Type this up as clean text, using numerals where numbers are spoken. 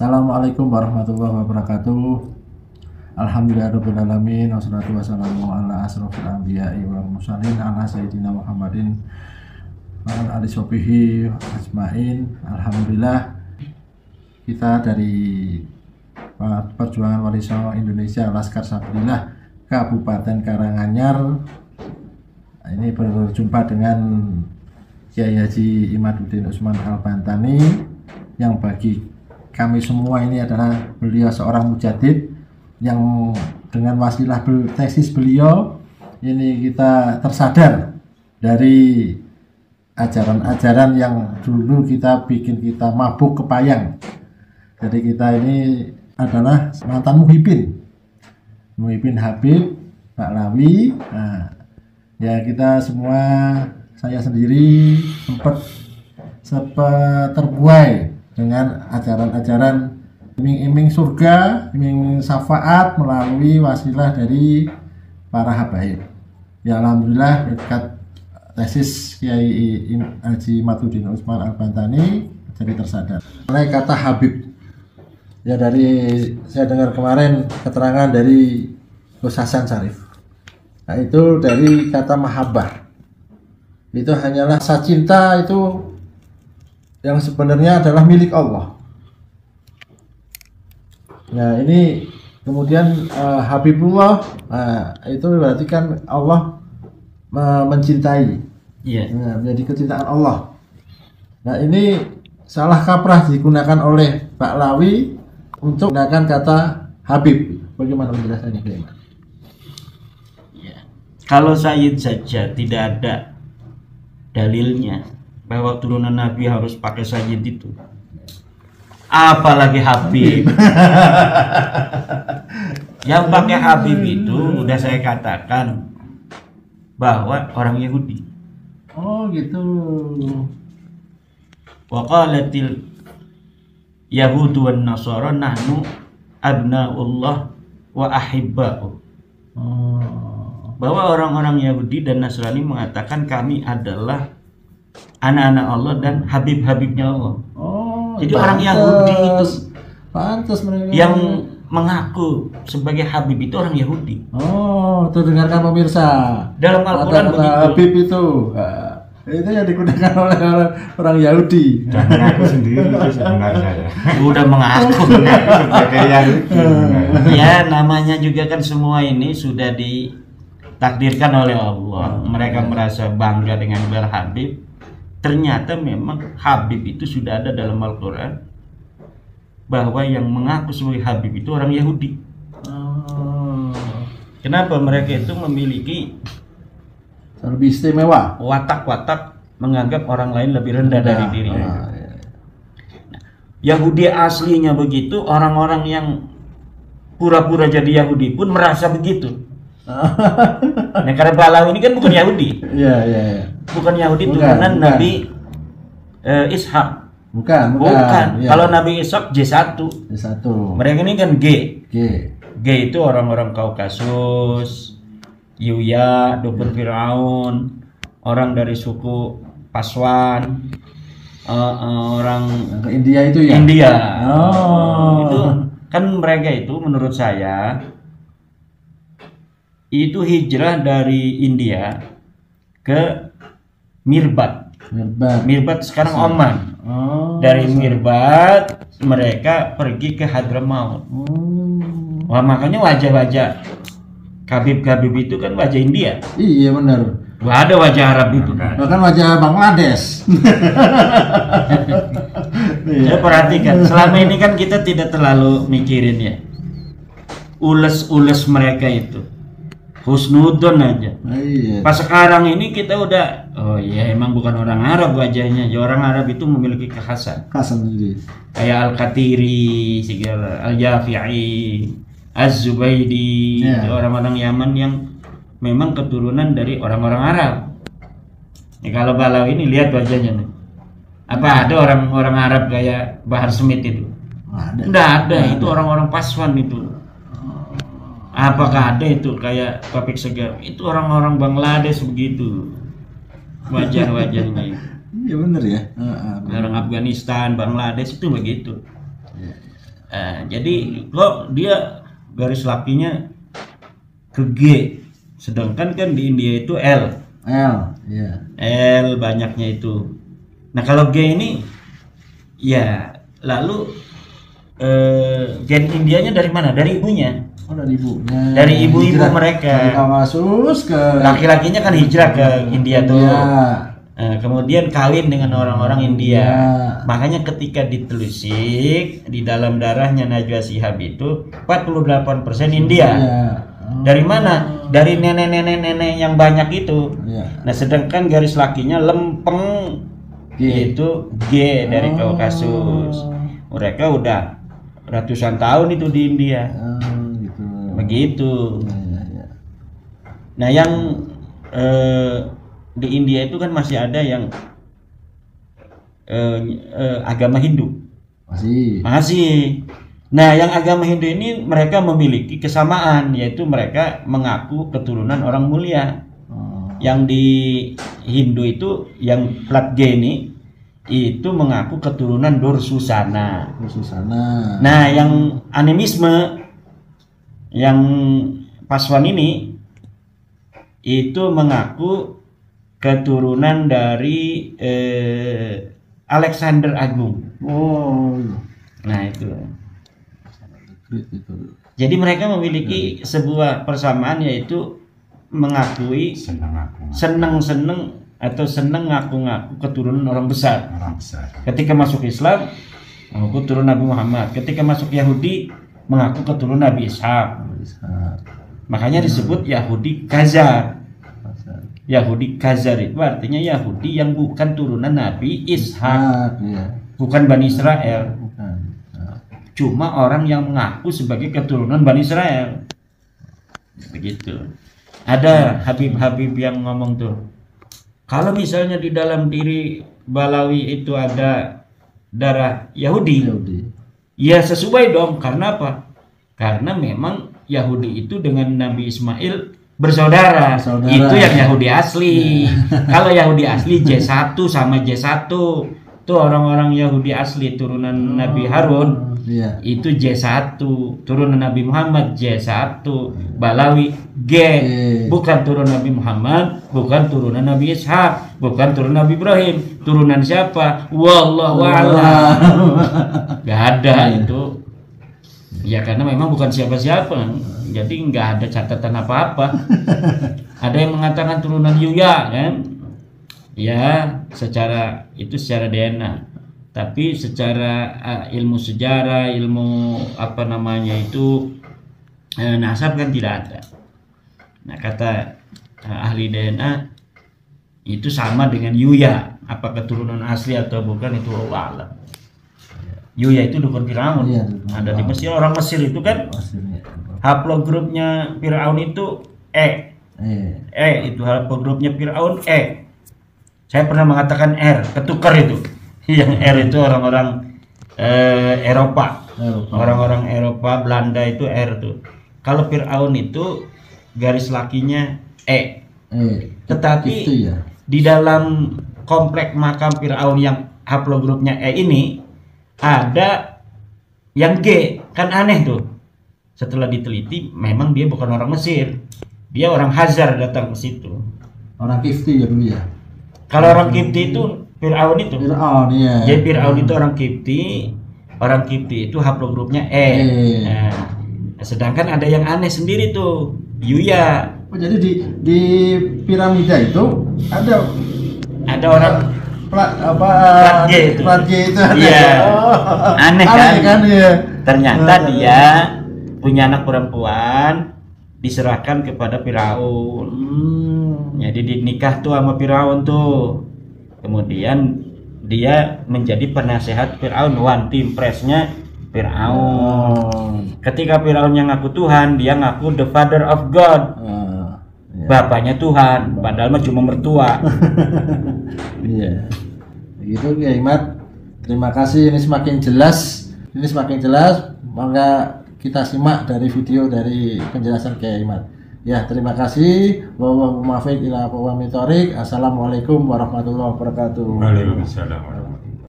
Assalamualaikum warahmatullahi wabarakatuh. Alhamdulillahirrahmanirrahim. Wassalatu wassalamu ala asrofil anbiya'i wal mursalin ala sayyidina Muhammadin wa ala alihi sahbihi ajmain. Alhamdulillah, kita dari Perjuangan Wali Songo Indonesia Laskar Sabilillah Kabupaten Karanganyar ini berjumpa dengan Kiai Haji Imaduddin Usman Al-Bantani yang bagi kami semua ini adalah beliau seorang mujadid yang dengan wasilah tesis beliau ini kita tersadar dari ajaran-ajaran yang dulu kita bikin kita mabuk kepayang. Jadi kita ini adalah mantan muhibin Habib Baklawi. Nah, ya kita semua, saya sendiri sempat terbuai dengan ajaran-ajaran iming-iming surga, iming syafaat melalui wasilah dari para habaib. Ya alhamdulillah berkat tesis Kiai Haji Imaduddin Usman Al-Bantani jadi tersadar. Mulai kata Habib, ya dari saya dengar kemarin keterangan dari Gus Hasan Syarif. Nah, itu dari kata mahabbah. Itu hanyalah rasa cinta itu yang sebenarnya adalah milik Allah. Nah ini kemudian Habibullah, itu berarti kan Allah mencintai, nah, menjadi kecintaan Allah. Nah ini salah kaprah digunakan oleh Baklawi untuk menggunakan kata Habib. Bagaimana penjelasannya? Ya. Kalau Sayyid saja tidak ada dalilnya bahwa turunan Nabi harus pakai Sayyid itu, apalagi Habib. Yang pakai Habib itu udah saya katakan bahwa orang Yahudi. Oh gitu. Wa qalatil yahudu wan nasara nahnu abnaullah wa ahibba'u. Bahwa orang-orang Yahudi dan Nasrani mengatakan kami adalah anak-anak Allah dan habib-habibnya Allah. Oh, jadi orang Yahudi itu pantas mereka yang mengaku sebagai habib itu orang Yahudi. Oh, tuh dengarkan pemirsa. Dalam Al-Quran begitu. Habib itu, itu yang digunakan oleh orang Yahudi. Dan mengaku sendiri itu sebenarnya ya. Udah mengaku sebagai Yahudi. Ya namanya juga kan semua ini sudah ditakdirkan oleh Allah. Mereka merasa bangga dengan gelar habib. Ternyata memang Habib itu sudah ada dalam Al-Quran, bahwa yang mengaku sebagai Habib itu orang Yahudi. Kenapa mereka itu memiliki lebih istimewa, watak-watak menganggap orang lain lebih rendah dari dirinya. Nah, Yahudi aslinya begitu, orang-orang yang pura-pura jadi Yahudi pun merasa begitu. Nah karena Baklawi ini kan bukan Yahudi. Iya. Bukan Yahudi, turunan Nabi Ishak. Bukan. Ya. Kalau Nabi Ishak J1. Mereka ini kan G itu orang-orang Kaukasus, Yuya, dukun Firaun, orang dari suku Paswan, orang ke India itu ya. India. Itu kan mereka itu menurut saya itu hijrah dari India ke Mirbat sekarang Oman. Dari Mirbat mereka pergi ke Hadramaut. Wah makanya wajah-wajah Habib itu kan wajah India. Iya benar. Wah ada wajah Arab itu. Bahkan wajah Bangladesh. Saya perhatikan selama ini kan kita tidak terlalu mikirin ya ules mereka itu. Husnudon aja. Iya. Pas sekarang ini kita udah, oh iya emang bukan orang Arab wajahnya. Ya, orang Arab itu memiliki kekhasan. Sendiri. Kayak Al-Qatiri, segala, Al-Jafi'i, Az-Zubaydi, orang-orang Yaman yang memang keturunan dari orang-orang Arab. Ya, kalau Baklawi ini lihat wajahnya nih. Apa ada orang-orang Arab kayak Bahar Smith itu? Nggak ada. Itu orang-orang Paswan itu. Apakah ada itu kayak Topik Segar? Itu orang-orang Bangladesh begitu wajah-wajahnya. Iya bener ya. Orang Afghanistan, Bangladesh itu begitu. Jadi kok dia garis lakinya ke G, sedangkan kan di India itu L. Iya. L banyaknya itu. Nah kalau G ini ya lalu gen Indianya dari mana? Dari ibunya. Oh, dari ibunya. Dari ibu-ibu Hijrah mereka. dari Kaukasus ke Laki-lakinya kan hijrah ke India tuh. Iya. Kemudian kawin dengan orang-orang India. Iya. Makanya ketika ditelusik di dalam darahnya Najwa Shihab itu 48% India. Iya. Dari mana? Dari nenek-nenek yang banyak itu. Iya. Nah, sedangkan garis lakinya lempeng G. itu G dari Kaukasus. Mereka udah ratusan tahun itu di India. Gitu. Begitu. Iya. Nah, yang di India itu kan masih ada yang agama Hindu. Masih. Nah, yang agama Hindu ini mereka memiliki kesamaan, yaitu mereka mengaku keturunan orang mulia. Yang di Hindu itu yang plat G ini itu mengaku keturunan Dursusana. Nah, yang animisme yang Paswan ini itu mengaku keturunan dari Alexander Agung. Nah itu. Jadi mereka memiliki sebuah persamaan, yaitu mengakui seneng atau seneng ngaku-ngaku keturunan orang besar. Ketika masuk Islam mengaku keturunan Nabi Muhammad. Ketika masuk Yahudi mengaku keturunan Nabi Ishaq. Makanya disebut Yahudi Khazar. Yahudi Khazar itu artinya Yahudi yang bukan turunan Nabi Ishak, bukan Bani Israel. Cuma orang yang mengaku sebagai keturunan Bani Israel. Begitu. Ada Habib-habib yang ngomong tuh, kalau misalnya di dalam diri Balawi itu ada darah Yahudi. Ya sesuai dong. Karena apa? Karena memang Yahudi itu dengan Nabi Ismail bersaudara. Itu yang Yahudi asli. Kalau Yahudi asli J1 sama J1 itu orang-orang Yahudi asli turunan Nabi Harun. Itu J1, turunan Nabi Muhammad J1, Balawi G, bukan turunan Nabi Muhammad, bukan turunan Nabi Ishak, bukan turunan Nabi Ibrahim. Turunan siapa? Wallahu a'lam. Gak ada itu. Ya karena memang bukan siapa-siapa. Jadi nggak ada catatan apa-apa. Ada yang mengatakan turunan Yuya kan? Ya, secara DNA. Tapi secara ilmu sejarah, ilmu apa namanya itu nasab kan tidak ada. Nah, kata ahli DNA itu sama dengan Yuya. Apa keturunan asli atau bukan itu Allah alam. Yuya itu dukun Firaun. Ada di Mesir. Orang Mesir itu kan haplogrupnya Firaun itu E. Itu haplogrupnya Firaun E. Saya pernah mengatakan R, ketukar itu. Yang R itu orang-orang Eropa. Orang-orang Eropa, Belanda itu R tuh. Kalau Firaun itu garis lakinya E. Tetapi di dalam komplek makam Firaun yang haplogrupnya E ini ada yang G. Kan aneh tuh. Setelah diteliti memang dia bukan orang Mesir. Dia orang Hazar datang ke situ. Orang Kifti ya dulu ya. Kalau orang Kifti itu Firaun itu. Jadi Firaun itu orang Kifti. Orang Kifti itu haplogrupnya E. Nah, sedangkan ada yang aneh sendiri tuh, Yuya. Jadi di piramida itu ada orang plat G itu ada. Iya. Aneh kan? Ya. Ternyata dia punya anak perempuan diserahkan kepada Firaun. Jadi dinikah tuh sama Firaun tuh. Kemudian dia menjadi penasehat Firaun, one team pressnya Firaun. Ketika Firaun yang ngaku Tuhan, dia ngaku the father of God. Bapaknya Tuhan, padahal mah cuma mertua. Iya. Begitu ya Imat. Terima kasih, ini semakin jelas. Maka kita simak dari video dari penjelasan Kiai Imat. Ya, terima kasih. Assalamualaikum warahmatullahi wabarakatuh. Waalaikumsalam warahmatullahi wabarakatuh.